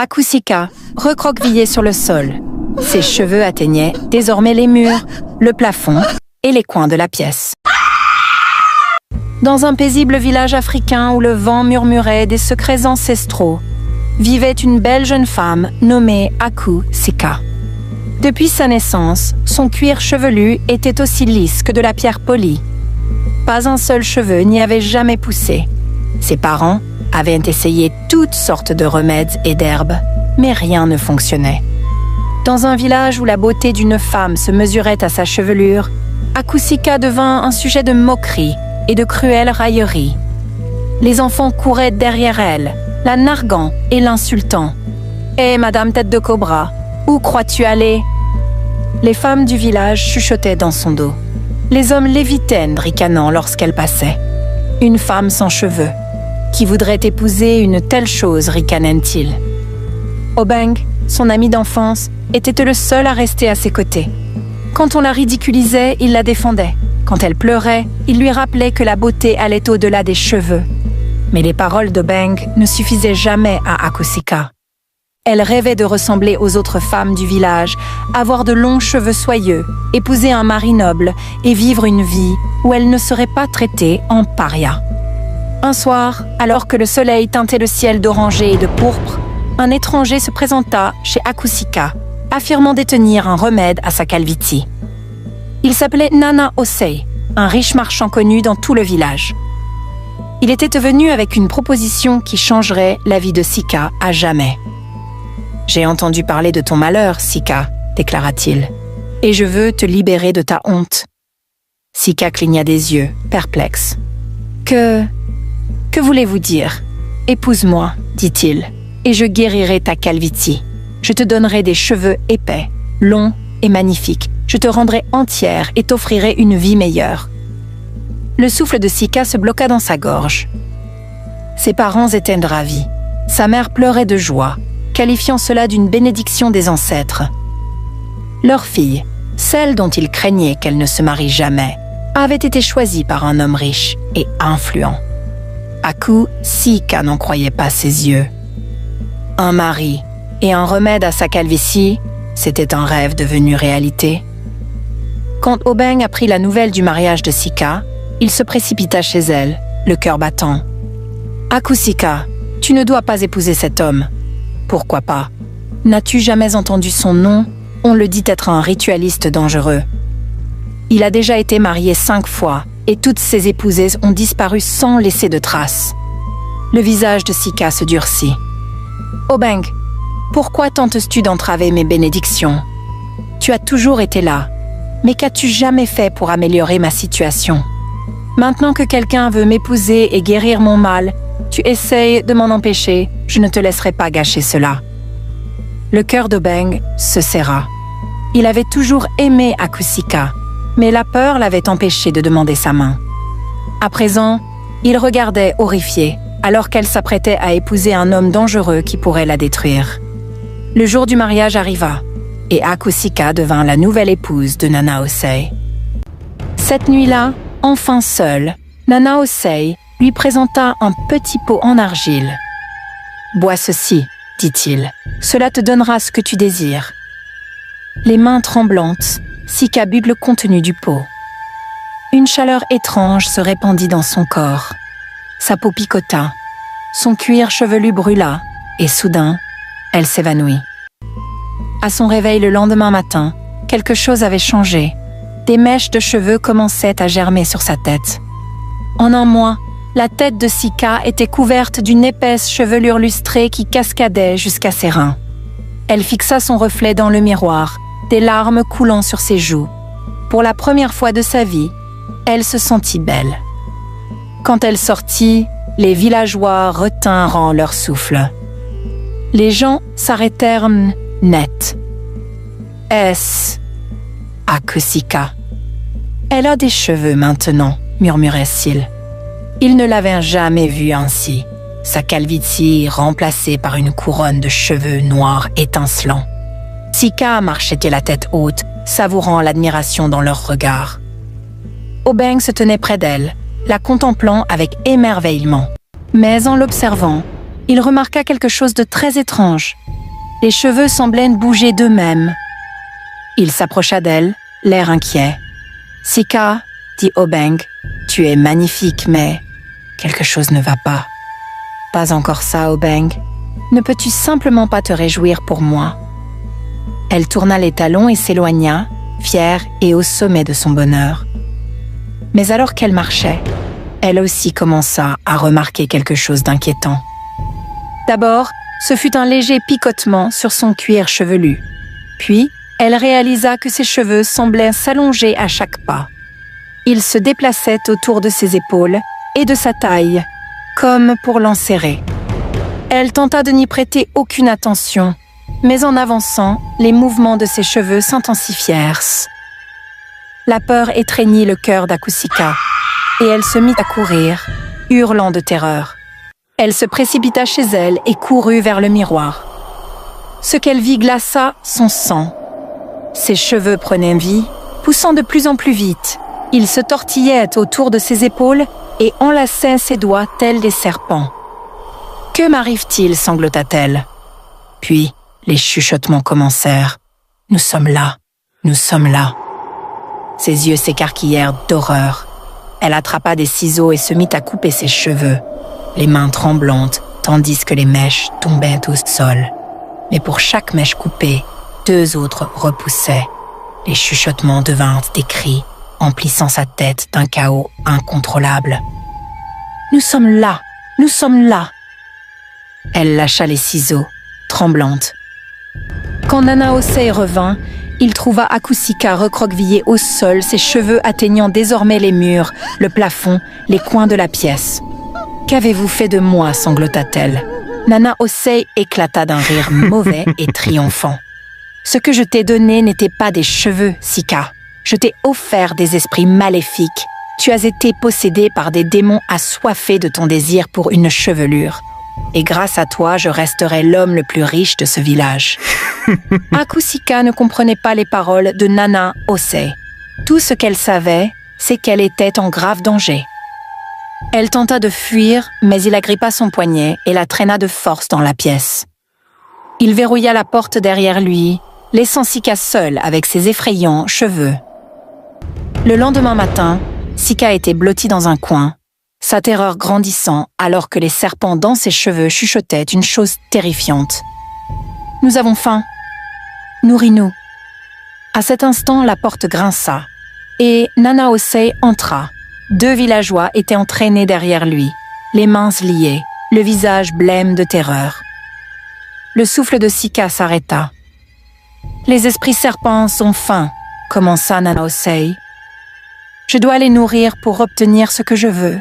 Akusika, recroquevillée sur le sol. Ses cheveux atteignaient désormais les murs, le plafond et les coins de la pièce. Dans un paisible village africain où le vent murmurait des secrets ancestraux, vivait une belle jeune femme nommée Akusika. Depuis sa naissance, son cuir chevelu était aussi lisse que de la pierre polie. Pas un seul cheveu n'y avait jamais poussé. Ses parents avaient essayé toutes sortes de remèdes et d'herbes, mais rien ne fonctionnait. Dans un village où la beauté d'une femme se mesurait à sa chevelure, Akusika devint un sujet de moquerie et de cruelles railleries. Les enfants couraient derrière elle, la narguant et l'insultant. « Hé, Madame Tête de Cobra, où crois-tu aller ?» Les femmes du village chuchotaient dans son dos. Les hommes l'évitaient, ricanant lorsqu'elle passait. Une femme sans cheveux. Qui voudrait épouser une telle chose, ricanait-il. Obeng, son ami d'enfance, était le seul à rester à ses côtés. Quand on la ridiculisait, il la défendait. Quand elle pleurait, il lui rappelait que la beauté allait au-delà des cheveux. Mais les paroles d'Obeng ne suffisaient jamais à Akusika. Elle rêvait de ressembler aux autres femmes du village, avoir de longs cheveux soyeux, épouser un mari noble et vivre une vie où elle ne serait pas traitée en paria. Un soir, alors que le soleil teintait le ciel d'orangé et de pourpre, un étranger se présenta chez Akusika, affirmant détenir un remède à sa calvitie. Il s'appelait Nana Osei, un riche marchand connu dans tout le village. Il était venu avec une proposition qui changerait la vie de Sika à jamais. « J'ai entendu parler de ton malheur, Sika, déclara-t-il, et je veux te libérer de ta honte. » Sika cligna des yeux, perplexe. « Que voulez-vous dire ? Épouse-moi, dit-il, et je guérirai ta calvitie. Je te donnerai des cheveux épais, longs et magnifiques. Je te rendrai entière et t'offrirai une vie meilleure. » Le souffle de Sika se bloqua dans sa gorge. Ses parents étaient ravis. Sa mère pleurait de joie, qualifiant cela d'une bénédiction des ancêtres. Leur fille, celle dont il craignait qu'elle ne se marie jamais, avait été choisie par un homme riche et influent. Akusika n'en croyait pas ses yeux. Un mari et un remède à sa calvitie, c'était un rêve devenu réalité. Quand Obeng apprit la nouvelle du mariage de Sika, il se précipita chez elle, le cœur battant. « Akusika, tu ne dois pas épouser cet homme. » « Pourquoi pas? N'as-tu jamais entendu son nom? On le dit être un ritualiste dangereux. Il a déjà été marié 5 fois et toutes ses épousées ont disparu sans laisser de traces. » Le visage de Sika se durcit. « Obeng, pourquoi tentes-tu d'entraver mes bénédictions? Tu as toujours été là, mais qu'as-tu jamais fait pour améliorer ma situation? Maintenant que quelqu'un veut m'épouser et guérir mon mal, tu essayes de m'en empêcher, je ne te laisserai pas gâcher cela. » Le cœur d'Obeng se serra. Il avait toujours aimé Akusika, mais la peur l'avait empêché de demander sa main. À présent, il regardait horrifié, alors qu'elle s'apprêtait à épouser un homme dangereux qui pourrait la détruire. Le jour du mariage arriva, et Akusika devint la nouvelle épouse de Nana Osei. Cette nuit-là, enfin seule, Nana Osei lui présenta un petit pot en argile. « Bois ceci, dit-il, cela te donnera ce que tu désires. » Les mains tremblantes, Sika but le contenu du pot. Une chaleur étrange se répandit dans son corps. Sa peau picota, son cuir chevelu brûla, et soudain, elle s'évanouit. À son réveil le lendemain matin, quelque chose avait changé. Des mèches de cheveux commençaient à germer sur sa tête. En un mois, la tête de Sika était couverte d'une épaisse chevelure lustrée qui cascadait jusqu'à ses reins. Elle fixa son reflet dans le miroir, des larmes coulant sur ses joues. Pour la première fois de sa vie, elle se sentit belle. Quand elle sortit, les villageois retinrent leur souffle. Les gens s'arrêtèrent net. « Est-ce Akusika? Elle a des cheveux maintenant, » murmurait-il. Il ne l'avait jamais vue ainsi, sa calvitie remplacée par une couronne de cheveux noirs étincelants. Sika marchait la tête haute, savourant l'admiration dans leurs regards. Obeng se tenait près d'elle, la contemplant avec émerveillement. Mais en l'observant, il remarqua quelque chose de très étrange. Les cheveux semblaient bouger d'eux-mêmes. Il s'approcha d'elle, l'air inquiet. « Sika, » dit Obeng, « tu es magnifique, mais quelque chose ne va pas. »« Pas encore ça, Obeng. Ne peux-tu simplement pas te réjouir pour moi ?» Elle tourna les talons et s'éloigna, fière et au sommet de son bonheur. Mais alors qu'elle marchait, elle aussi commença à remarquer quelque chose d'inquiétant. D'abord, ce fut un léger picotement sur son cuir chevelu. Puis, elle réalisa que ses cheveux semblaient s'allonger à chaque pas. Ils se déplaçaient autour de ses épaules et de sa taille, comme pour l'enserrer. Elle tenta de n'y prêter aucune attention, mais en avançant, les mouvements de ses cheveux s'intensifièrent. La peur étreignit le cœur d'Akusika, et elle se mit à courir, hurlant de terreur. Elle se précipita chez elle et courut vers le miroir. Ce qu'elle vit glaça son sang. Ses cheveux prenaient vie, poussant de plus en plus vite. Ils se tortillaient autour de ses épaules et enlaçaient ses doigts tels des serpents. « Que m'arrive-t-il » sanglota-t-elle. Puis, les chuchotements commencèrent. « Nous sommes là, nous sommes là. » Ses yeux s'écarquillèrent d'horreur. Elle attrapa des ciseaux et se mit à couper ses cheveux, les mains tremblantes, tandis que les mèches tombaient au sol. Mais pour chaque mèche coupée, 2 autres repoussaient. Les chuchotements devinrent des cris, emplissant sa tête d'un chaos incontrôlable. « Nous sommes là, nous sommes là !» Elle lâcha les ciseaux, tremblante. Quand Nana Osei revint, il trouva Akusika recroquevillée au sol, ses cheveux atteignant désormais les murs, le plafond, les coins de la pièce. « Qu'avez-vous fait de moi ?» sanglota-t-elle. Nana Osei éclata d'un rire mauvais et triomphant. « Ce que je t'ai donné n'était pas des cheveux, Sika. Je t'ai offert des esprits maléfiques. Tu as été possédée par des démons assoiffés de ton désir pour une chevelure. Et grâce à toi, je resterai l'homme le plus riche de ce village. » Akusika ne comprenait pas les paroles de Nana Osei. Tout ce qu'elle savait, c'est qu'elle était en grave danger. Elle tenta de fuir, mais il agrippa son poignet et la traîna de force dans la pièce. Il verrouilla la porte derrière lui, laissant Sika seule avec ses effrayants cheveux. Le lendemain matin, Sika était blottie dans un coin, sa terreur grandissant alors que les serpents dans ses cheveux chuchotaient une chose terrifiante. « Nous avons faim. Nourris-nous. » À cet instant, la porte grinça et Nana Osei entra. 2 villageois étaient entraînés derrière lui, les mains liées, le visage blême de terreur. Le souffle de Sika s'arrêta. « Les esprits serpents ont faim, » commença Nana Osei. « Je dois les nourrir pour obtenir ce que je veux. »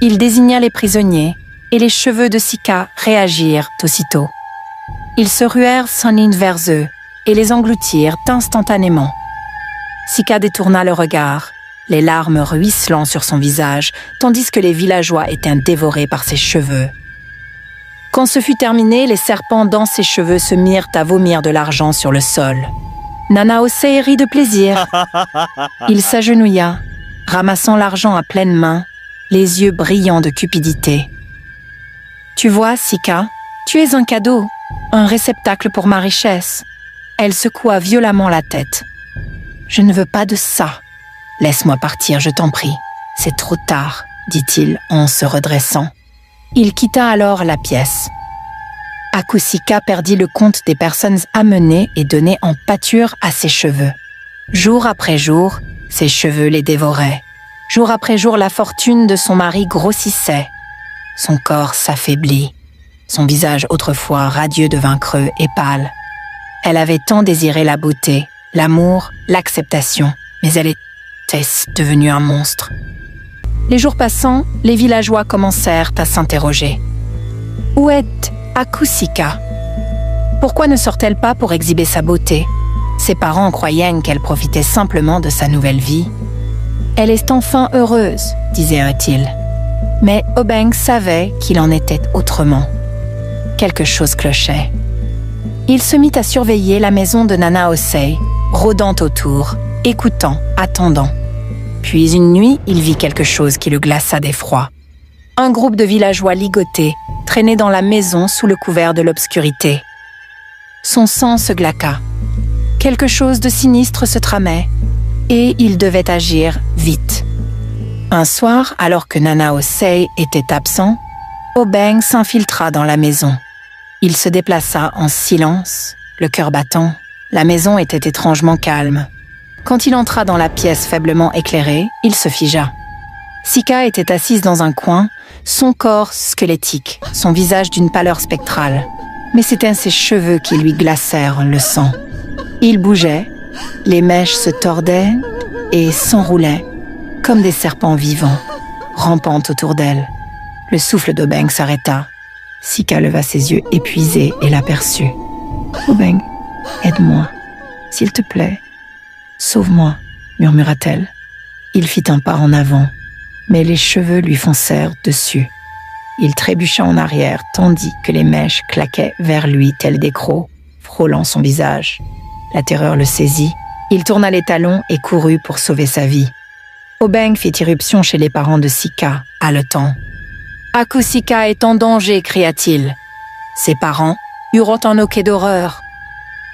Il désigna les prisonniers et les cheveux de Sika réagirent aussitôt. Ils se ruèrent sans ligne vers eux et les engloutirent instantanément. Sika détourna le regard, les larmes ruisselant sur son visage, tandis que les villageois étaient dévorés par ses cheveux. Quand ce fut terminé, les serpents dans ses cheveux se mirent à vomir de l'argent sur le sol. Nana Osei rit de plaisir. Il s'agenouilla, ramassant l'argent à pleines mains, les yeux brillants de cupidité. « Tu vois, Sika, tu es un cadeau, un réceptacle pour ma richesse. » Elle secoua violemment la tête. « Je ne veux pas de ça. Laisse-moi partir, je t'en prie. C'est trop tard, » dit-il en se redressant. Il quitta alors la pièce. Akusika perdit le compte des personnes amenées et données en pâture à ses cheveux. Jour après jour, ses cheveux les dévoraient. Jour après jour, la fortune de son mari grossissait. Son corps s'affaiblit. Son visage autrefois radieux devint creux et pâle. Elle avait tant désiré la beauté, l'amour, l'acceptation, mais elle était devenue un monstre. Les jours passant, les villageois commencèrent à s'interroger. Où est Akusika? Pourquoi ne sort-elle pas pour exhiber sa beauté? Ses parents croyaient qu'elle profitait simplement de sa nouvelle vie. Elle est enfin heureuse, disaient-ils. Mais Obeng savait qu'il en était autrement. Quelque chose clochait. Il se mit à surveiller la maison de Nana Osei, rôdant autour, écoutant, attendant. Puis une nuit, il vit quelque chose qui le glaça d'effroi. Un groupe de villageois ligotés, traînait dans la maison sous le couvert de l'obscurité. Son sang se glaqua. Quelque chose de sinistre se tramait et il devait agir vite. Un soir, alors que Nana Osei était absent, Obeng s'infiltra dans la maison. Il se déplaça en silence, le cœur battant. La maison était étrangement calme. Quand il entra dans la pièce faiblement éclairée, il se figea. Sika était assise dans un coin, son corps squelettique, son visage d'une pâleur spectrale. Mais c'étaient ses cheveux qui lui glacèrent le sang. Il bougeait, les mèches se tordaient et s'enroulaient comme des serpents vivants, rampant autour d'elle. Le souffle d'Obeng s'arrêta. Sika leva ses yeux épuisés et l'aperçut. « Obeng, aide-moi, s'il te plaît. Sauve-moi, murmura-t-elle. Il fit un pas en avant, mais les cheveux lui foncèrent dessus. Il trébucha en arrière, tandis que les mèches claquaient vers lui tels des crocs, frôlant son visage. La terreur le saisit. Il tourna les talons et courut pour sauver sa vie. Obeng fit irruption chez les parents de Sika, haletant. « Akusika est en danger » cria-t-il. Ses parents eurent un hoquet d'horreur.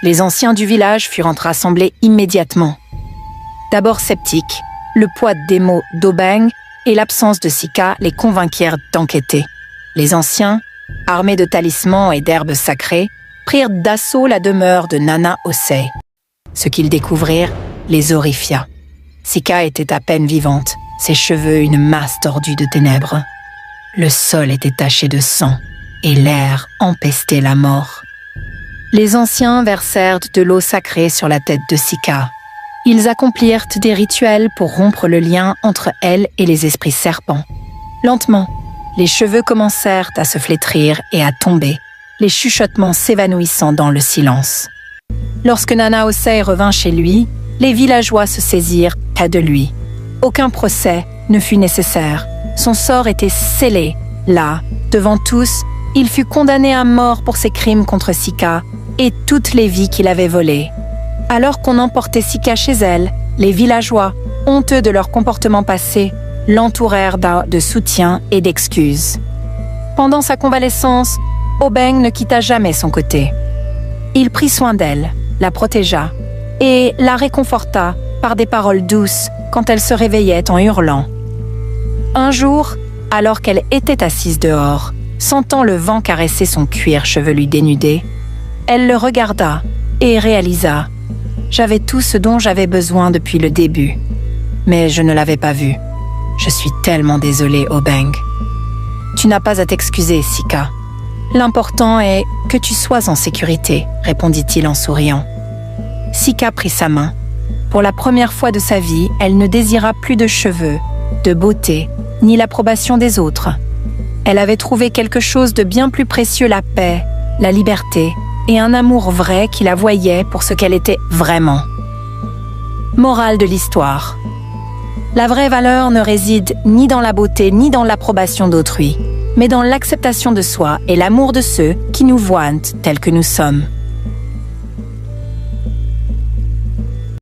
Les anciens du village furent rassemblés immédiatement. D'abord sceptiques, le poids des mots d'Obeng et l'absence de Sika les convainquirent d'enquêter. Les anciens, armés de talismans et d'herbes sacrées, prirent d'assaut la demeure de Nana Osei. Ce qu'ils découvrirent les horrifia. Sika était à peine vivante, ses cheveux une masse tordue de ténèbres. Le sol était taché de sang et l'air empestait la mort. Les anciens versèrent de l'eau sacrée sur la tête de Sika. Ils accomplirent des rituels pour rompre le lien entre elle et les esprits serpents. Lentement, les cheveux commencèrent à se flétrir et à tomber, les chuchotements s'évanouissant dans le silence. Lorsque Nana Osei revint chez lui, les villageois se saisirent près de lui. Aucun procès ne fut nécessaire. Son sort était scellé. Là, devant tous, il fut condamné à mort pour ses crimes contre Sika et toutes les vies qu'il avait volées. Alors qu'on emportait Sika chez elle, les villageois, honteux de leur comportement passé, l'entourèrent de soutien et d'excuses. Pendant sa convalescence, Obeng ne quitta jamais son côté. Il prit soin d'elle, la protégea et la réconforta par des paroles douces quand elle se réveillait en hurlant. Un jour, alors qu'elle était assise dehors, sentant le vent caresser son cuir chevelu dénudé, elle le regarda et réalisa « J'avais tout ce dont j'avais besoin depuis le début, mais je ne l'avais pas vu. Je suis tellement désolée, Obeng. » « Tu n'as pas à t'excuser, Sika. L'important est que tu sois en sécurité, » répondit-il en souriant. Sika prit sa main. Pour la première fois de sa vie, elle ne désira plus de cheveux, de beauté, ni l'approbation des autres. Elle avait trouvé quelque chose de bien plus précieux, la paix, la liberté et un amour vrai qui la voyait pour ce qu'elle était vraiment. Morale de l'histoire. La vraie valeur ne réside ni dans la beauté ni dans l'approbation d'autrui, mais dans l'acceptation de soi et l'amour de ceux qui nous voient tels que nous sommes.